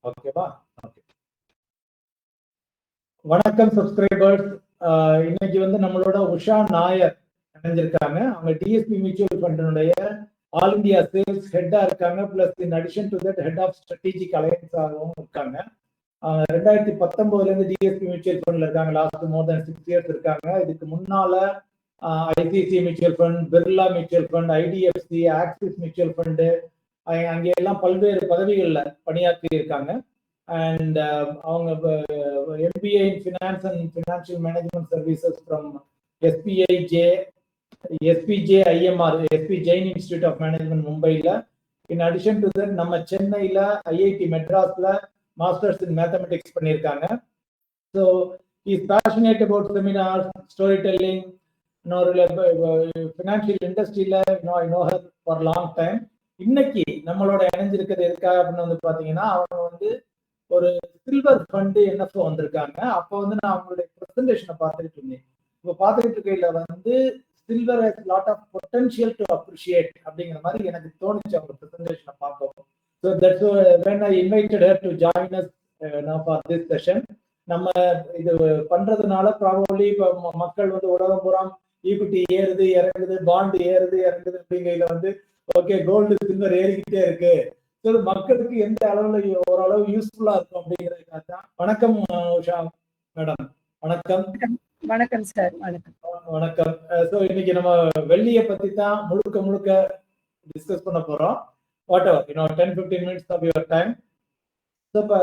ஓகேவா? வணக்கம் சப்ஸ்கிரைபர்ஸ். இன்னைக்கு வந்து நம்மளோட உஷா நாயர் இணைஞ்சிருக்காங்க. அவங்க டிஎஸ்பி மியூச்சுவல் ஃபண்டினுடைய ஆல் இந்தியா சேல்ஸ் ஹெட்டா இருக்காங்க. Plus in addition to that head of strategic அலையன்ஸாகவும் இருக்காங்க. 2019 டிஎஸ்பி மியூச்சுவல் ஃபண்ட்ல இருக்காங்க. லாஸ்ட் மோர் தென் 6 இயர்ஸ் இருக்காங்க. இதுக்கு முன்னால ICC mutual fund, Birla mutual fund, IDFC, axis mutual fund, அங்கே எல்லாம் பல்வேறு பதவிகளில் பணியாற்றி இருக்காங்க. அண்ட் அவங்க MBA in Finance and Financial Management Services from SPJ IMR, SP Jain Institute of Management மும்பைல. இன் அடிஷன் டு தட் நம்ம சென்னையில ஐஐடி மெட்ராஸ்ல மாஸ்டர்ஸ் இன் மேத்தமெட்டிக்ஸ் பண்ணியிருக்காங்க. So is passionate about seminar, storytelling, financial இண்டஸ்ட்ரியில I know her for long time. இன்னைக்கு நம்மளோட இணைஞ்சிருக்கிறது இருக்கா அப்படின்னு வந்து பாத்தீங்கன்னா, அவங்க வந்து ஒரு சில்வர் ஃபண்டு என்எஃப்ஓ வந்திருக்காங்க. அப்போ வந்து நான் அவங்களுடைய ப்ரெசன்டேஷனை பார்த்துக்கிட்டு இருந்தேன். இப்போ பார்த்துக்கிட்டு இருக்கையில வந்து silver has lot of potential to appreciate அப்படிங்கிற மாதிரி எனக்கு தோணுச்சு அவங்க ப்ரெசன்டேஷனை பார்க்கவும். So that's when I invited her to join us now for this session. நம்ம இது பண்றதுனால ப்ராபபிலி இப்போ மக்கள் வந்து உலகம் பூரா ஈக்விட்டி ஏறுது இறங்குது, பாண்டு ஏறுது இறங்குது அப்படிங்கையில வந்து ஓகே கோல்டு சில்வர் ஏறிக்கிட்டே இருக்கு. ஸோ மக்களுக்கு எந்த அளவுல ஓரளவு யூஸ்ஃபுல்லா இருக்கும் அப்படிங்கிறதுக்காக தான். வணக்கம் உஷா மேடம். வணக்கம். வணக்கம் சார். வணக்கம். வணக்கம். ஸோ இன்னைக்கு நம்ம வெள்ளியை பத்தி தான் முழுக்க டிஸ்கஸ் பண்ண போறோம். Whatever 10-15 minutes of your time. So இப்போ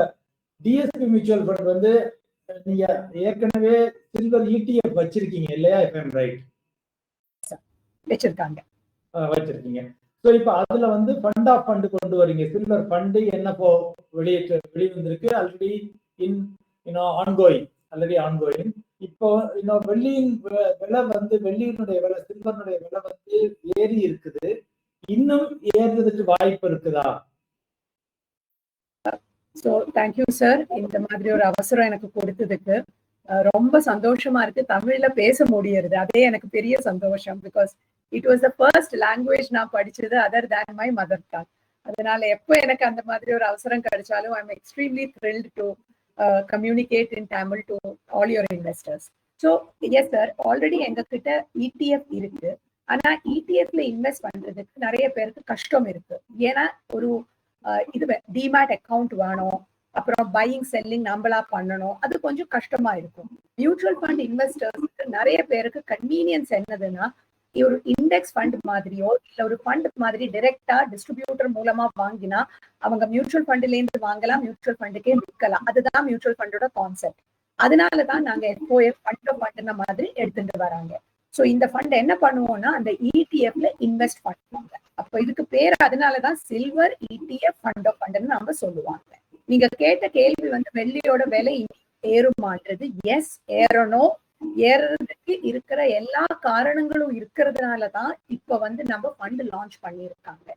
டிஎஸ்பி மியூச்சுவல் ஃபண்ட் வந்து நீங்க ஏற்கனவே சில்வர் ETF வச்சிருக்கீங்க இல்லையா? if I'm right. வச்சிருக்கீங்க. ஸோ இப்போ அதுல வந்து ஃபண்ட் ஆஃப் ஃபண்ட் கொண்டு வரீங்க. சில்வர் ஃபண்டு என்னப்போ வெளிவந்திருக்கு, ஆல்ரெடி ஆன்கோயிங். இப்போ வெள்ளியின் விலை வந்து வெள்ளியினுடைய விலை, சில்வருடைய விலை வந்து ஏறி இருக்குது. இன்னும் ஏறுறதுக்கு வாய்ப்பு இருக்குதா? So thank you sir. இந்த மாதிரி ஒரு அவசரம் எனக்கு கொடுத்ததுக்கு ரொம்ப சந்தோஷமா இருக்கு. தமிழ்ல பேச முடியறது அதே எனக்கு பெரிய சந்தோஷம். Because it was the first language நான் படிச்சது other than my mother tongue. அதனால எப்போ எனக்கு அந்த மாதிரி ஒரு அவசரம் கிடைச்சாலும் I am extremely thrilled to communicate in Tamil to all your investors. So yes sir, already எங்க கிட்ட ETF இருக்கு. ஆனா ETFல இன்வெஸ்ட் பண்றதுக்கு நிறைய பேருக்கு கஷ்டம் இருக்கு. ஏன்னா ஒரு இது டிமேட் அக்கௌண்ட் வேணும், அப்புறம் பையிங் செல்லிங் நம்மளா பண்ணணும், அது கொஞ்சம் கஷ்டமா இருக்கும். மியூச்சுவல் ஃபண்ட் இன்வெஸ்டர்ஸ்க்கு நிறைய பேருக்கு கன்வீனியன்ஸ் என்னதுன்னா, ஒரு இண்டெக்ஸ் ஃபண்ட் மாதிரியோ இல்ல ஒரு ஃபண்ட் மாதிரி டைரக்டா டிஸ்ட்ரிபியூட்டர் மூலமா வாங்கினா அவங்க மியூச்சுவல் ஃபண்ட்ல இருந்து வாங்கலாம், மியூச்சுவல் ஃபண்டுக்கே விற்கலாம். அதுதான் மியூச்சுவல் ஃபண்டோட கான்செப்ட். அதனாலதான் நாங்க FOF ஃபண்ட் மாதிரி எடுத்துட்டு வராங்க. சோ இந்த ஃபண்ட் என்ன பண்ணுவோம்னா அந்த ETFல இன்வெஸ்ட் பண்ணுவாங்க. அப்ப இதுக்கு பேர் அதனாலதான் சில்வர் ETF ஃபண்ட் நாம சொல்லுவாங்க. நீங்க கேட்ட கேள்வி வந்து வெள்ளியோட விலை ஏறுமான்றது, எஸ் ஏறணும். ஏறதுக்கு இருக்கிற எல்லா காரணங்களும் இருக்கிறதுனாலதான் இப்ப வந்து நம்ம ஃபண்ட் லான்ச் பண்ணியிருக்காங்க.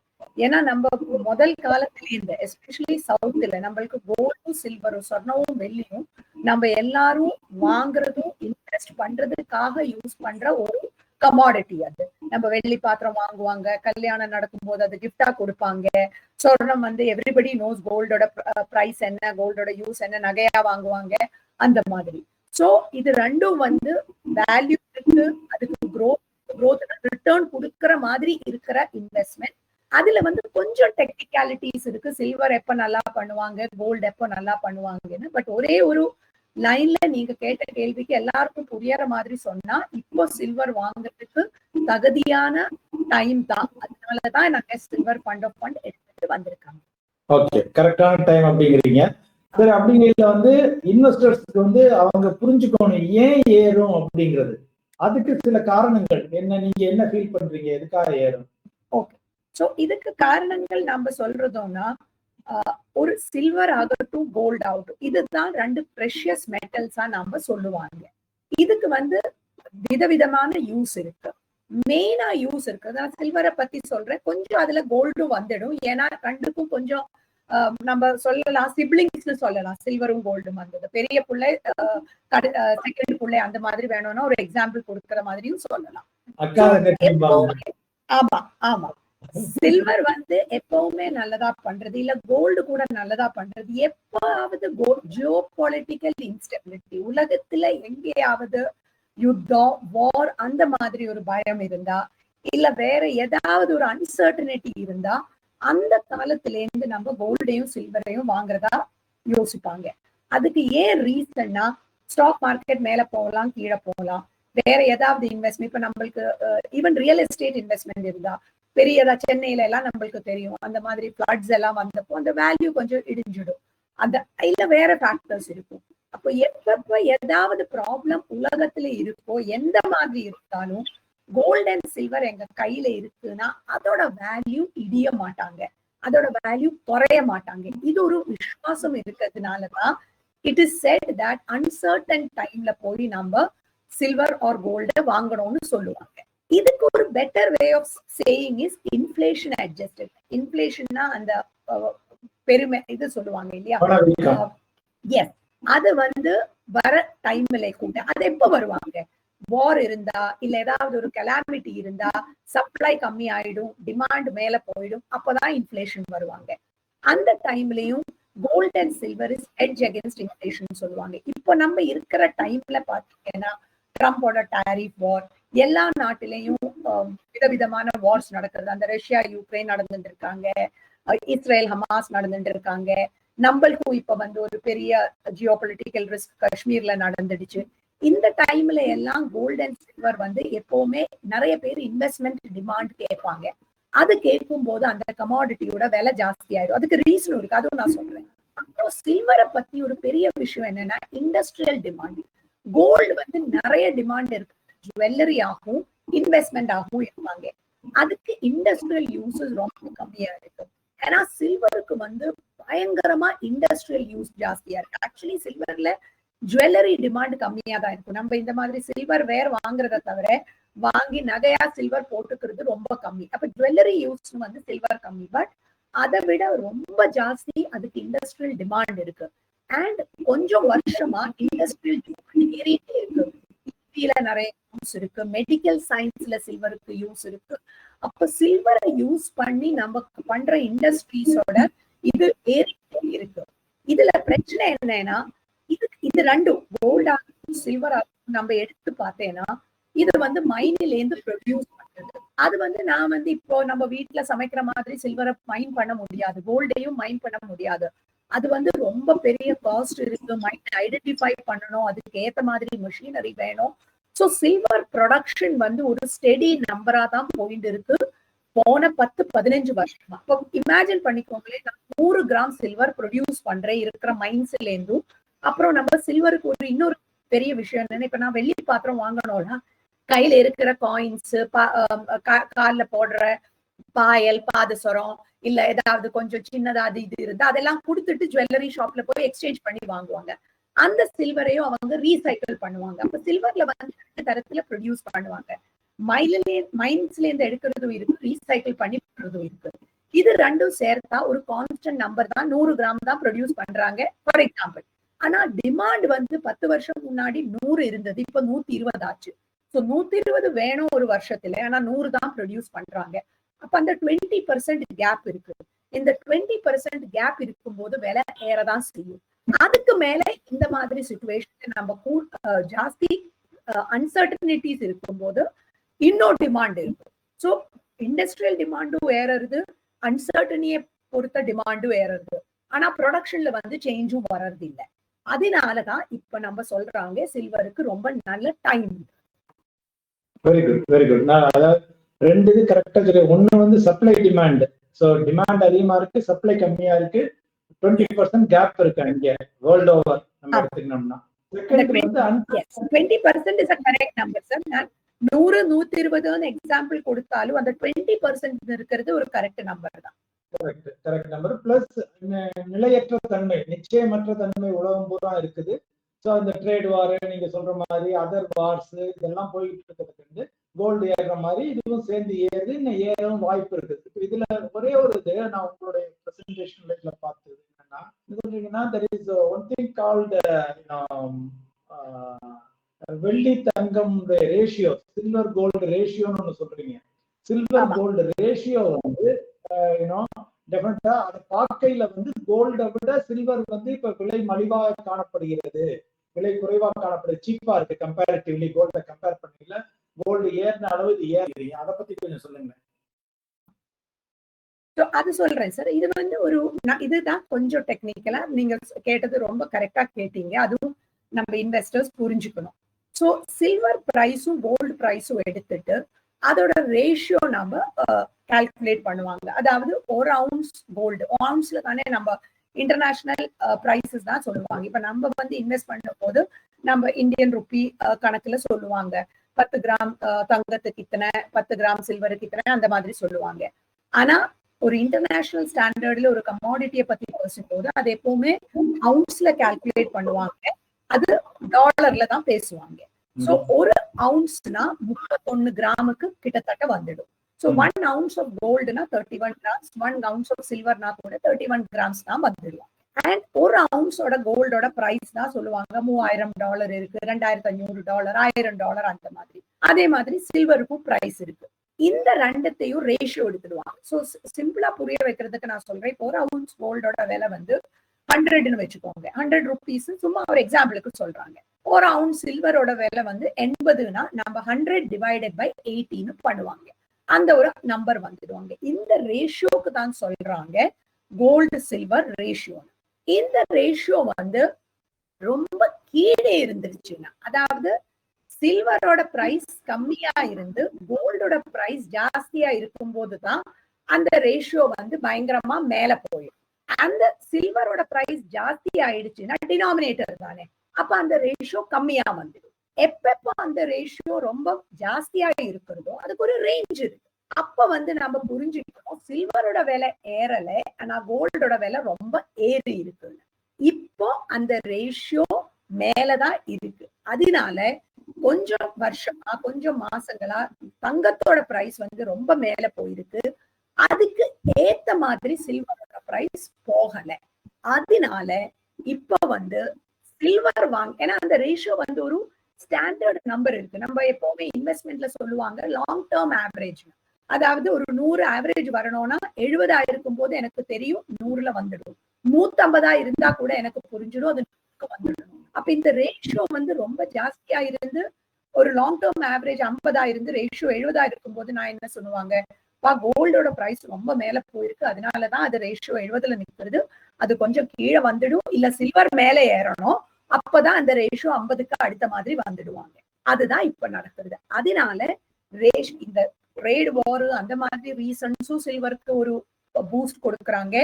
ஏன்னா நம்ம முதல் காலத்துல இருந்து எஸ்பெஷலி சவுத்துல நம்மளுக்கு கோல்டும் சில்வரும் சொர்ணமும் வெள்ளியும் நம்ம எல்லாரும் வாங்குறதும் இன்வெஸ்ட் பண்றதுக்காக யூஸ் பண்ற ஒரு கமாடிட்டி. அது நம்ம வெள்ளி பாத்திரம் வாங்குவாங்க, கல்யாணம் நடக்கும் போது அது கிஃப்டா கொடுப்பாங்க. சொர்ணம் வந்து எவ்ரிபடி நோஸ் கோல்டோட பிரைஸ் என்ன, கோல்டோட யூஸ் என்ன, நகையா வாங்குவாங்க அந்த மாதிரி. சோ இது ரெண்டும் வந்து வேல்யூ இருக்கு, அதுக்கு growth ரிட்டர்ன் கொடுக்கற மாதிரி இருக்கிற இன்வெஸ்ட்மெண்ட். அதுல வந்து கொஞ்சம் டெக்னிக்காலிட்டிஸ் இருக்கு. சில்வர் எப்ப நல்லா பண்ணுவாங்க, கோல்டு எப்ப நல்லா பண்ணுவாங்கன்னு. பட் ஒரே ஒரு லைன்ல நீங்க கேட்ட கேள்விக்கு எல்லாருக்கும் புரியற மாதிரி சொன்னா, இப்போ சில்வர் வாங்குறதுக்கு தகுதியான டைம் தான். அதனாலதான் நாங்க சில்வர் ஃபண்ட் எடுத்துட்டு வந்திருக்காங்க. ஓகே, கரெக்டான டைம் அப்படிங்கிறீங்க. சரி, அப்படிங்கிறதுல வந்து இன்வெஸ்டர்ஸ்க்கு வந்து அவங்க புரிஞ்சுக்கணும் ஏன் ஏறும் அப்படிங்கிறது. அதுக்கு சில காரணங்கள் என்ன, நீங்க என்ன ஃபீல் பண்றீங்க, எதுக்காக ஏறும்? ஓகே, சோ இதுக்கு காரணங்கள் நம்ம சொல்றதோம்னா, ஒரு சில்வர் ஆகட்டும் கோல்ட் ஆகட்டும், இதுதான் ரெண்டு ப்ரெஷியஸ் மெட்டல்ஸா நாம சொல்லுவாங்க. இதுக்கு வந்து விதவிதமான யூஸ் இருக்கு. மெயினா யூஸ் இருக்கு. நான் சில்வரை பத்தி சொல்றேன், கொஞ்சம் அதுல கோல்டும் வந்துடும். ஏன்னா ரெண்டுக்கும் கொஞ்சம் நம்ம சொல்லலாம், சிப்ளிங்ஸ்னு சொல்லலாம். சில்வரும் கோல்டும் வந்தது, பெரிய பிள்ளை செகண்ட் பிள்ளை அந்த மாதிரி வேணும்னா ஒரு எக்ஸாம்பிள் கொடுக்கற மாதிரியும் சொல்லலாம். ஆமா ஆமா. சில்வர் வந்து எப்பவுமே நல்லதா பண்றது, இல்ல கோல்டு கூட நல்லதா பண்றது எப்பாவது ஜியோ பொலிட்டிக்கல் இன்ஸ்டெபிலிட்டி, உலகத்துல எங்கேயாவது யுத்தம், வார், அந்த மாதிரி ஒரு பயம் இருந்தா, இல்ல வேற ஏதாவது ஒரு அன்சர்டனிட்டி இருந்தா, அந்த காலத்துல இருந்து நம்ம கோல்டையும் சில்வரையும் வாங்குறதா யோசிப்பாங்க. அதுக்கு ஏன் ரீசன்னா, ஸ்டாக் மார்க்கெட் மேல போகலாம், கீழே போகலாம், வேற ஏதாவது இன்வெஸ்ட்மெண்ட், இப்ப நம்மளுக்கு ஈவன் ரியல் எஸ்டேட் இன்வெஸ்ட்மெண்ட் இருந்தா, பெரியதா சென்னையில எல்லாம் நம்மளுக்கு தெரியும், அந்த மாதிரி ஃபிளட்ஸ் எல்லாம் வந்தப்போ அந்த வேல்யூ கொஞ்சம் இடிஞ்சிடும். அந்த இல்ல வேற ஃபேக்டர்ஸ் இருக்கும். அப்போ எப்ப ஏதாவது ப்ராப்ளம் உலகத்துல இருக்கோ, எந்த மாதிரி இருந்தாலும் கோல்ட் அண்ட் சில்வர் எங்க கையில இருக்குன்னா அதோட வேல்யூ இடிய மாட்டாங்க, அதோட வேல்யூ குறைய மாட்டாங்க. இது ஒரு விசுவாசம் இருக்கிறதுனாலதான் it is set that uncertain டைம்ல போய் நம்ம சில்வர் ஆர் கோல்ட வாங்கணும்னு சொல்லுவாங்க. இதுக்கு ஒரு better way of saying is inflation adjusted. இன்ஃபிளேஷன்னா அந்த பெருமை இது சொல்லுவாங்க இல்லையா, எஸ், அது வந்து வர டைம்ல கூட, அது எப்ப வருவாங்க, வார் இருந்தா இல்ல ஏதாவது ஒரு கலாமிட்டி இருந்தா, சப்ளை கம்மி ஆயிடும், டிமாண்ட் மேல போயிடும், அப்பதான் இன்ஃபிளேஷன் வருவாங்க. அந்த டைம்லயும் gold and silver is hedge against inflation சொல்லுவாங்க. இப்போ நம்ம இருக்கிற டைம்ல பாத்தீங்கன்னா ட்ரம்போட டாரிஃப் வார், எல்லா நாட்டிலையும் விதவிதமான வார்ஸ் நடக்குது. அந்த ரஷ்யா யுக்ரைன் நடந்துட்டு இருக்காங்க, இஸ்ரேல் ஹமாஸ் நடந்துட்டு இருக்காங்க. நம்மளுக்கும் இப்ப வந்து ஒரு பெரிய ஜியோ பொலிட்டிக்கல் ரிஸ்க் காஷ்மீர்ல நடந்துடுச்சு. இந்த டைம்ல எல்லாம் கோல்ட் அண்ட் சில்வர் வந்து எப்பவுமே நிறைய பேர் இன்வெஸ்ட்மெண்ட் டிமாண்ட் கேட்பாங்க. அது கேட்கும் போது அந்த கமாடிட்டியோட விலை ஜாஸ்தி ஆயிடும். அதுக்கு ரீசன் இருக்கு, அதுவும் நான் சொல்றேன். அப்புறம் சில்வரை பத்தி ஒரு பெரிய விஷயம் என்னன்னா இண்டஸ்ட்ரியல் டிமாண்ட். கோல்டு வந்து நிறைய டிமாண்ட் இருக்கு, ஜுவல்லரி ஆகும், இன்வெஸ்ட்மெண்ட் ஆகும் இருப்பாங்க. அதுக்கு இண்டஸ்ட்ரியல் யூசஸ் ரொம்ப கம்மியா இருக்கு. ஏன்னா சில்வருக்கு வந்து பயங்கரமா இண்டஸ்ட்ரியல் யூஸ் ஜாஸ்தியா இருக்கு. ஆக்சுவலி சில்வர்ல ஜுவல்லரி டிமாண்ட் கம்மியா தான் இருக்கும். நம்ம இந்த மாதிரி சில்வர் வேர் வாங்குறத தவிர வாங்கி நகையா சில்வர் போட்டுக்கிறது ரொம்ப கம்மி. அப்ப ஜுவல்லரி யூஸ் வந்து சில்வர் கம்மி, பட் அதை விட ரொம்ப ஜாஸ்தி அதுக்கு இண்டஸ்ட்ரியல் டிமாண்ட் இருக்கு. அண்ட் கொஞ்சம் வருஷமா இண்டஸ்ட்ரியல் ஏறிட்டே இருக்கு. நிறைய யூஸ் இருக்கு, மெடிக்கல் சயின்ஸ்ல சில்வருக்கு யூஸ் இருக்கு. அப்ப சில்வரை யூஸ் பண்ணி நம்ம பண்ற இண்டஸ்ட்ரீஸோட இது ஏறிட்டே இருக்கு. இதுல பிரச்சனை என்னன்னா, இது ரெண்டும் கோல்டா சில்வரா நம்ம எடுத்து பார்த்தேன்னா இது வந்து மைனில இருந்து ப்ரொடியூஸ் பண்றது. அது வந்து நான் வந்து இப்போ நம்ம வீட்டுல சமைக்கிற மாதிரி சில்வரை மைன் பண்ண முடியாது, கோல்டையும் மைன் பண்ண முடியாது. அது வந்து ரொம்ப பெரிய காஸ்ட் இருக்கு, மைன் ஐடென்டிஃபை பண்ணணும், அதுக்கு ஏத்த மாதிரி மெஷினரி வேணும். ஸோ சில்வர் ப்ரொடக்ஷன் வந்து ஒரு ஸ்டெடி நம்பரா தான் போயிட்டு இருக்கு போன 10-15 வருஷமா. இப்போ இமேஜின் பண்ணிக்கோங்களேன், நான் 100 கிராம் சில்வர் ப்ரொடியூஸ் பண்றேன் இருக்கிற மைன்ஸ்ல இருந்தும். அப்புறம் நம்ம சில்வருக்கு ஒரு இன்னொரு பெரிய விஷயம் என்னன்னா, இப்ப நான் வெள்ளி பாத்திரம் வாங்கணும்னா கையில இருக்கிற காயின்ஸ், கால்ல போடுற பாயல், பாதசரம், இல்ல ஏதாவது கொஞ்சம் சின்னதா அது இது இருந்தா அதெல்லாம் கொடுத்துட்டு ஜுவல்லரி ஷாப்ல போய் எக்ஸ்சேஞ்ச் பண்ணி வாங்குவாங்க. அந்த சில்வரையும் அவங்க ரீசைக்கிள் பண்ணுவாங்க. அப்ப சில்வர்ல வந்து 2 தரத்துல ப்ரொடியூஸ் பண்ணுவாங்க. மைன்ஸ்ல இருந்து எடுக்கிறதும் இருக்கு, ரீசைக்கிள் பண்ணி பண்றதும் இருக்கு. இது ரெண்டும் சேர்த்தா ஒரு கான்ஸ்டன்ட் நம்பர் தான், 100 கிராம் தான் ப்ரொடியூஸ் பண்றாங்க ஃபார் எக்ஸாம்பிள். ஆனா டிமாண்ட் வந்து 10 வருஷம் முன்னாடி 100 இருந்தது, இப்ப 120 ஆச்சு. ஸோ 120 வேணும் ஒரு வருஷத்துல, ஆனா 100 தான் ப்ரொடியூஸ் பண்றாங்க. அப்ப அந்த 20% கேப் இருக்கு. இந்த 20% கேப் இருக்கும்போது விலை ஏறதான் செய்யும். அதுக்கு மேல இந்த மாதிரி சிச்சுவேஷன் நம்ம ஜாஸ்தி அன்சர்டனிட்டிஸ் இருக்கும்போது இன்னும் டிமாண்ட் இருக்கு. ஸோ இண்டஸ்ட்ரியல் டிமாண்டும் ஏறது, அன்சர்டனியை பொறுத்த டிமாண்டும் ஏறது. ஆனா ப்ரொடக்ஷன்ல வந்து சேஞ்சும் வர்றது இல்லை. அதனாலதான் இப்ப நம்ம சொல்றாங்க சில்வருக்கு ரொம்ப நல்ல time. Very good, very good. நான் அதாவது 2 இது கரெக்டா தெரியும். ஒண்ணு வந்து சப்ளை டிமாண்ட். ஸோ டிமாண்ட் அதிகமா இருக்கு, சப்ளை கம்மியா இருக்கு, 20% கேப் இருக்கு இங்க வேர்ல்ட் ஓவர் நம்ம எடுத்துக்கணும்னா. செகண்ட் வந்து 20% is a correct number sir. 100 120 example கொடுத்தாலும் அந்த 20% இருக்கிறது ஒரு கரெக்ட் நம்பர் தான். Correct number. பிளஸ் நிலையற்ற தன்மை, நிச்சயமற்ற தன்மை உலகம் பூரா இருக்குது. ஸோ அந்த ட்ரேட் வார் நீங்க சொல்ற மாதிரி அதர் வார்ஸ் இதெல்லாம் போயிட்டு இருக்கிறதுக்கு கோல்டு ஏறுற மாதிரி இதுவும் சேர்ந்து ஏறுது, இன்னும் ஏறவும் வாய்ப்பு இருக்குது. இதுல ஒரே ஒரு இது நான் உங்களுடைய பிரசன்டேஷன்ல பார்த்தது என்னன்னா, சொன்னீங்கன்னா there is one thing called வெள்ளி தங்கம் ரேஷியோ, சில்வர் கோல்டு ரேஷியோன்னு ஒன்று சொல்றீங்க. சில்வர் கோல்டு ரேஷியோ வந்து டெஃபினட்டா அதை பார்க்கையில வந்து கோல்டை விட சில்வர் வந்து இப்ப விலை மலிவாக காணப்படுகிறது, விலை குறைவாக காணப்படுது, சீப்பா இருக்கு கம்பேரிட்டிவ்லி கோல்டை கம்பேர் பண்ணல. கோல்டு ஏறின அளவு இது ஏறி, அதை பத்தி கொஞ்சம் சொல்லுங்க. அது சொல்றேன் சார். இது வந்து இதுதான் கொஞ்சம் டெக்னிக்கலா நீங்க கேட்டது ரொம்ப கரெக்டா கேட்டீங்க. அதுவும் நம்ம இன்வெஸ்டர்ஸ் புரிஞ்சுக்கணும். ஸோ சில்வர் பிரைஸும் கோல்டு பிரைஸும் எடுத்துட்டு அதோட ரேஷியோ நம்ம கால்குலேட் பண்ணுவாங்க. அதாவது ஒரு அவுன்ஸ் கோல்டு, அவுன்ஸ்ல தானே நம்ம இன்டர்நேஷனல் பிரைசஸ் தான் சொல்லுவாங்க. இப்ப நம்ம வந்து இன்வெஸ்ட் பண்ணும் போது நம்ம இந்தியன் ருப்பி கணக்குல சொல்லுவாங்க. 10 கிராம் தங்கத்துக்கு இத்தனை, 10 கிராம் சில்வருக்கு இத்தனை, அந்த மாதிரி சொல்லுவாங்க. ஆனா ஒரு இன்டர்நேஷனல் ஸ்டாண்டர்ட்ல ஒரு கமாடிட்டியை பத்தி பேசும்போது அது எப்பவுமே அவுன்ஸ்ல கால்குலேட் பண்ணுவாங்க, அது டாலர்ல தான் பேசுவாங்க. சோ ஒரு அவுன்ஸ்னா 31 கிராமுக்கு கிட்டத்தட்ட வந்துடும். சோ 1 ounce ஆஃப் கோல்டுனா 31 கிராம்ஸ், 1 ounce ஆஃப் சில்வர்னா கூட 31 கிராம்ஸ் தான் வந்துடும். அண்ட் ஒரு அவுன்ஸோட கோல்டோட பிரைஸ் தான் சொல்லுவாங்க $3000 இருக்கு, $2500, $1000 அந்த மாதிரி. அதே மாதிரி சில்வருக்கும் பிரைஸ் இருக்கு. இந்த ரெண்டத்தையும் ரேஷியோ எடுத்துடுவாங்க. சோ சிம்பிளா புரிய வைக்கிறதுக்கு நான் சொல்றேன், இப்போ ஒரு அவுன்ஸ் கோல்டோட விலை வந்து 100ன்னு வச்சுக்கோங்க, 100 rupees சும்மா ஒரு எக்ஸாம்பிளுக்கு சொல்றாங்க. ஒரு அவுன்ஸ் சில்வரோட விலை வந்து 80னா நம்ம 100 divided by 80ன்னு பண்ணுவாங்க, அந்த ஒரு நம்பர் வந்துடுவாங்க. இந்த ரேஷியோக்கு தான் சொல்றாங்க கோல்டு சில்வர் ரேஷியோ. இந்த ரேஷியோ வந்து ரொம்ப கீழே இருந்துருச்சுன்னா, அதாவது சில்வரோட பிரைஸ் கம்மியா இருந்து கோல்டோட பிரைஸ் ஜாஸ்தியா இருக்கும் போதுதான் அந்த ரேஷியோ வந்து பயங்கரமா மேல போயிடும். அந்த சில்வரோட பிரைஸ் ஜாஸ்தி ஆயிடுச்சுன்னா டினாமினேட்டர் தானே, அப்ப அந்த ரேஷியோ கம்மியா வந்துடும். எப்பப்போ அந்த ரேஷியோ ரொம்ப ஜாஸ்தியா இருக்கிறதோ அதுக்கு ஒரு ரேஞ்ச் இருக்கு. அப்ப வந்து நம்ம புரிஞ்சுக்கணும் சில்வரோட விலை ஏறல, ஆனா கோல்டோட விலை ரொம்ப ஏறி இருக்கு. இப்போ அந்த ரேஷியோ மேலதான் இருக்கு. அதனால கொஞ்சம் வருஷமா கொஞ்சம் மாசங்களா தங்கத்தோட பிரைஸ் வந்து ரொம்ப மேல போயிருக்கு, அதுக்கு ஏத்த மாதிரி சில்வரோட பிரைஸ் போகல. அதனால இப்ப வந்து சில்வர் வாங்க, ஏன்னா அந்த ரேஷியோ வந்து ஒரு ஸ்டாண்டர்ட் நம்பர் இருக்கு. நம்ம எப்பவுமே இன்வெஸ்ட்மெண்ட்ல சொல்லுவாங்க லாங் டேர்ம் ஆவரேஜ், அதாவது ஒரு 100 ஆவரேஜ் வரணும்னா 70 இருக்கும் போது எனக்கு தெரியும் 100ல வந்துடும், 150 இருந்தா கூட எனக்கு புரிஞ்சிடும் அது 100க்கு வந்துடும். அப்ப இந்த ரேஷியோ வந்து ரொம்ப ஜாஸ்தியா இருந்து ஒரு லாங் டேர்ம் ஆவரேஜ் 50 இருந்து ரேஷியோ 70 இருக்கும் போது நான் என்ன சொல்லுவாங்க, கோல்டோட பிரைஸ் ரொம்ப மேல போயிருக்கு, அதனாலதான் அது ரேஷியோ 70ல நிக்கிறது, அது கொஞ்சம் கீழே வந்துடும், இல்ல சில்வர் மேல ஏறணும், அப்பதான் அந்த ரேஷியோ 50க்கு அடுத்த மாதிரி வந்துடுவாங்க. அதுதான் இப்ப நடக்கிறது. அதனால இந்த ட்ரேட் வார் அந்த மாதிரி ரீசன்ஸும் சில்வருக்கு ஒரு பூஸ்ட் கொடுக்கறாங்க,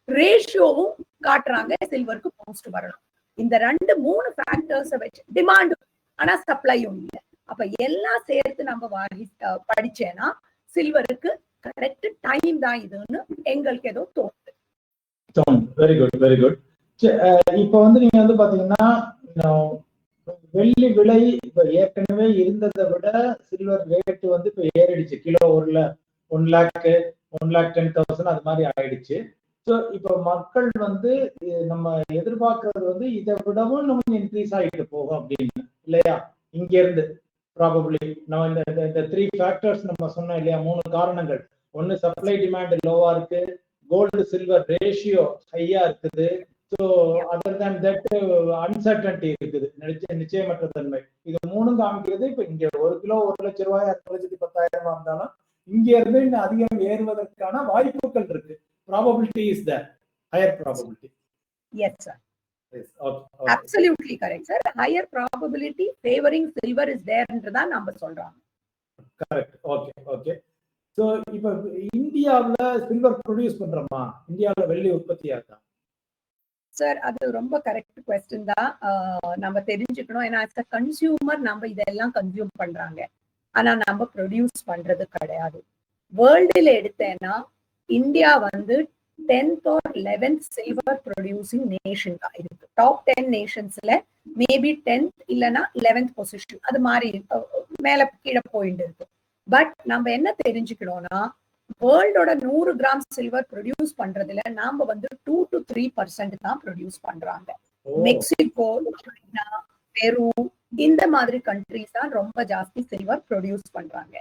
ரேஷியோவும் காட்டுறாங்க சில்வருக்கு பூஸ்ட் வரணும். இந்த 2-3 ஃபேக்டர்ஸ் வச்சு டிமாண்ட், ஆனா சப்ளையும் இல்லை. அப்ப எல்லாம் சேர்த்து நம்ம படிச்சேன்னா சில்வருக்கு கரெக்ட் டைம் தான் இதுன்னு எங்களுக்கு ஏதோ தோணுது. Very good, very good. இப்ப வந்து நீங்க வந்து பாத்தீங்கன்னா வெள்ளி விலை இப்ப ஏற்கனவே இருந்ததை விட சில்வர் ரேட் வந்து இப்ப ஏறிடுச்சு. கிலோ 1,10,000 அது மாதிரி ஆயிடுச்சு. ஸோ இப்போ மக்கள் வந்து நம்ம எதிர்பார்க்கறது வந்து இதை விடவும் நம்ம இன்க்ரீஸ் ஆகிட்டு போகும் அப்படின்னு இல்லையா? இங்க இருந்து ப்ராபபிளி நம்ம இந்த 3 ஃபேக்டர்ஸ் நம்ம சொன்னோம் இல்லையா, 3 காரணங்கள். ஒன்னு சப்ளை டிமாண்ட் லோவா இருக்கு, கோல்டு சில்வர் ரேஷியோ ஹையா இருக்குது, so other than that uncertainty இருக்குது, நிச்சயமற்ற தன்மை. இது 3 காமிக்கிறது. இப்ப இங்க 1 கிலோ 1,00,000 2,10,000 இருந்தாலும் இங்க இருந்து இன்னும் அதிகம் ஏறுவதற்கான வாய்ப்புகள் இருக்கு. Probability is there, higher probability. Yes sir. Yes, okay. Absolutely correct sir. Higher probability favoring silver is there என்றுதா நாம சொல்றோம். Correct. Okay, okay. So இப்ப இந்தியாவுல சில்வர் ப்ரொடியூஸ் பண்றோமா, இந்தியாவுல வெள்ளி உற்பத்தி ஆகுதா? சார் அது ரொம்ப கரெக்ட் क्वेश्चन தான். நம்ம தெரிஞ்சுக்கணும், ஏன்னா as a consumer நம்ம இதெல்லாம் கன்சியூம் பண்றாங்க, ஆனா நம்ம ப்ரொடியூஸ் பண்றது கிடையாது. வேர்ல்டுல எடுத்தேன்னா இந்தியா வந்து 10th or 11th silver producing nation தான் இருக்கு. டாப் 10 நேஷன்ஸ்ல மேபி 10th இல்லைன்னா 11th பொசிஷன், அது மாதிரி மேல கீழே போயிட்டு இருக்கு. பட் நம்ம என்ன தெரிஞ்சுக்கணும்னா வேர்ல்டோட 100 கிராம் சில்வர் ப்ரொடியூஸ் பண்றதுல நாம வந்து 2 to 3% தான் ப்ரொடியூஸ் பண்றாங்க. மெக்சிகோ, சைனா, பெரு இந்த மாதிரி கண்ட்ரிஸ் தான் ரொம்ப ஜாஸ்தி சில்வர் ப்ரொடியூஸ் பண்றாங்க.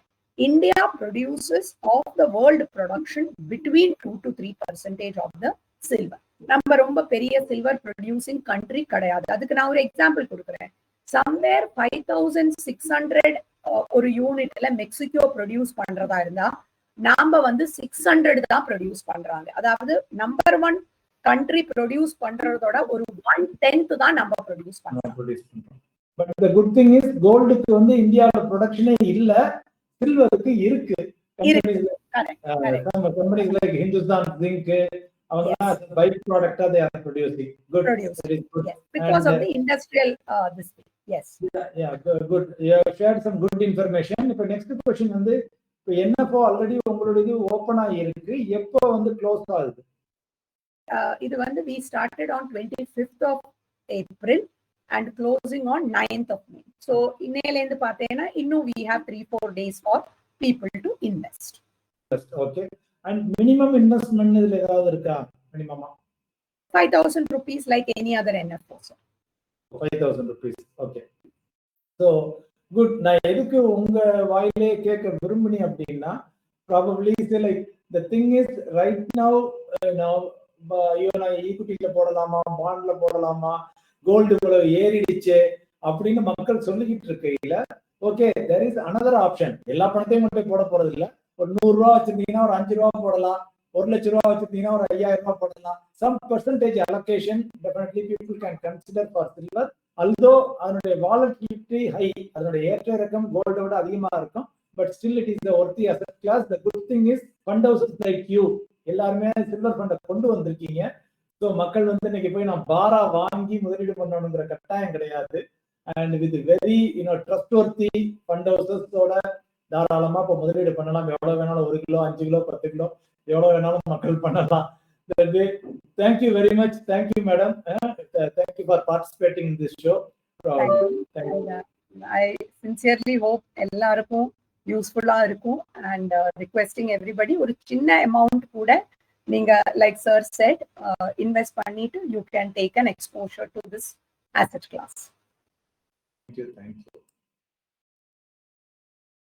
India produces of the world production between 2 to 3% of the silver. நம்ம ரொம்ப பெரிய சில்வர் ப்ரொடியூசிங் கண்ட்ரி கிடையாது. அதுக்கு நான் ஒரு எக்ஸாம்பிள் கொடுக்குறேன். சம்வேர் 5600 ஒரு யூனிட்ல மெக்சிகோ ப்ரொடியூஸ் பண்றதா இருந்தா நாம வந்து 600 தான் ப்ரொடியூஸ் பண்றாங்க. அதாவது நம்பர் 1 கண்ட்ரி ப்ரொடியூஸ் பண்றதோட ஒரு 1/10 தான் நம்ம ப்ரொடியூஸ் பண்றோம். But the good thing is கோல்டுக்கு வந்து இந்தியால ப்ரொடக்ஷனே இல்ல, சில்வருக்கு இருக்கு. கம்பெனிஸ் லைக் ஹிந்துஸ்தான் ஜிங்க் அவங்க பை ப்ராடக்ட்டா they are producing. Good. Because of the industrial this thing. Yes. Yeah, good. You have shared some good information. இப்போ next question வந்து இப்போ NFO ஆல்ரெடி உங்களோட இது ஓபன் ஆகி இருக்கு, எப்போ வந்து க்ளோஸ் ஆகுது? இது வந்து we started on 25th of April and closing on 9th of May. So இன்னையில இருந்து பார்த்தேன்னா இன்னும் we have 3-4 days for people to invest. Okay. And minimum investment இதுல ஏதாவது இருக்கா? minimum 5,000 rupees like any other NFO. 5,000 rupees. Okay. So good. நான் எதுக்கு உங்க வாயிலே கேட்க விரும்பினேன் அப்படின்னா, probably say like the thing is right now ஈக்விட்டில போடலாமா, பாண்ட்ல போடலாமா, கோல்டு இவ்வளவு ஏறிடுச்சு அப்படின்னு மக்கள் சொல்லிக்கிட்டு இருக்கையில, okay there is another option. எல்லா பணத்தையும் மட்டும் போட போறது இல்ல. ஒரு 100 ரூபா வச்சிருந்தீங்கன்னா ஒரு 5 ரூபா போடலாம், 1 லட்சம் ரூபா வச்சிருந்தீங்கன்னா ஒரு 5,000 ரூபாய் போடலாம். some percentage allocation definitely people can consider for silver, although அதனுடைய volatility high, அதனுடைய ஏற்ற இறக்கம் கோல்டை விட அதிகமா இருக்கும். but still it is a worthy asset class. The good thing is fund houses like you எல்லாருமே சில்வர் ஃபண்டை கொண்டு வந்திருக்கீங்க. ஸோ மக்கள் வந்து இன்னைக்கு போய் நான் பாரா வாங்கி முதலீடு பண்ணணுங்கிற கட்டாயம் கிடையாது. And with very trustworthy fund ஹவுசஸோட தாராளமா இப்போ முதலீடு பண்ணலாம். எவ்வளவு வேணாலும் 1 கிலோ 5 கிலோ 10 கிலோ எவ்வளவு வேணாலும் மக்கள் பண்ணலாம். Thank you very much. Thank you, madam. Thank you for participating in this show. Thank you. I sincerely hope எல்லாருக்கும் யூஸ்ஃபுல்லா இருக்கும். அண்ட் ரிக்வெஸ்டிங் எவ்ரிபடி ஒரு சின்ன அமௌண்ட் கூட நீங்க லைக் சார் செட் இன்வெஸ்ட் பண்ணிட்டு you can take an exposure to this asset class. Thank you.